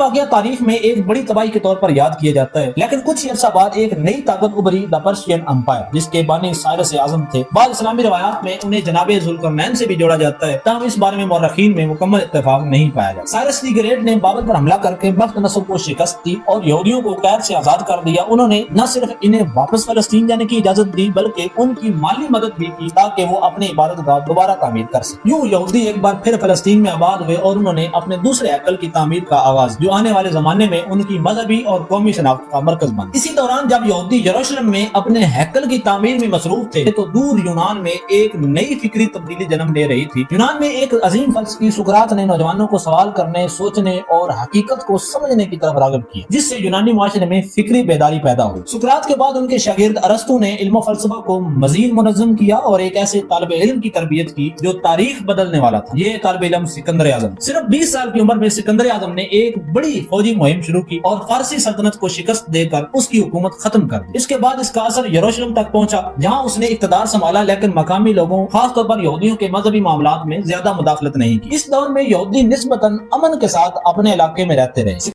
واقعہ تاریخ میں ایک بڑی تباہی کے طور پر یاد کیا جاتا ہے، لیکن کچھ عرصہ بعد ایک نئی طاقت ابھری، دا پرشین امپائر، جس کے بانی سائرس اعظم تھے۔ بعض اسلامی روایات میں انہیں جناب ذوالقرنین سے بھی جوڑا جاتا ہے، تاہم اس بارے میں مورخین میں مکمل اتفاق نہیں پایا جاتا۔ سائرس دی گریٹ نے بابل پر حملہ کر کے بخت نصر کو شکست دی اور یہودیوں کو قید سے آزاد کر دیا۔ انہوں نے نہ صرف انہیں واپس فلسطین جانے کی اجازت دی بلکہ ان کی مالی مدد بھی کی تاکہ وہ اپنی عبادت گاہ دوبارہ تعمیر کر سکیں۔ یوں یہودی ایک بار پھر فلسطین میں آباد ہوئے اور انہوں نے اپنے دوسرے ہیکل کی تعمیر کا آغاز، جو آنے والے زمانے میں ان کی مذہبی اور قومی شناخت کا مرکز بنا۔ اسی دوران جب یہودی یروشلم میں اپنے ہیکل کی تعمیر میں مصروف تھے تو دور یونان میں ایک نئی فکری تبدیلی جنم لے رہی تھی۔ یونان میں ایک عظیم فلسفی سقراط نے نوجوانوں کو سوال کرنے، سوچنے اور حقیقت کو سمجھنے کی طرف راغب کیا، جس سے یونانی معاشرے میں فکری بیداری پیدا ہوئی۔ سقراط کے بعد ان کے شاگرد ارسطو نے علم و فلسفہ کو مزید منظم کیا اور ایک ایسے طالب علم کی تربیت کی جو تاریخ بدلنے والا تھا۔ یہ طالب علم سکندر اعظم۔ صرف 20 سال کی عمر میں سکندر اعظم نے ایک بڑی فوجی مہم شروع کی اور فارسی سلطنت کو شکست دے کر اس کی حکومت ختم کر دی۔ اس کے بعد اس کا اثر یروشلم تک پہنچا، جہاں اس نے اقتدار سنبھالا، لیکن مقامی لوگوں خاص طور پر یہودیوں کے مذہبی معاملات میں زیادہ مداخلت نہیں کی۔ اس دور میں یہودی نسبتاً امن کے ساتھ اپنے علاقے میں رہتے رہے۔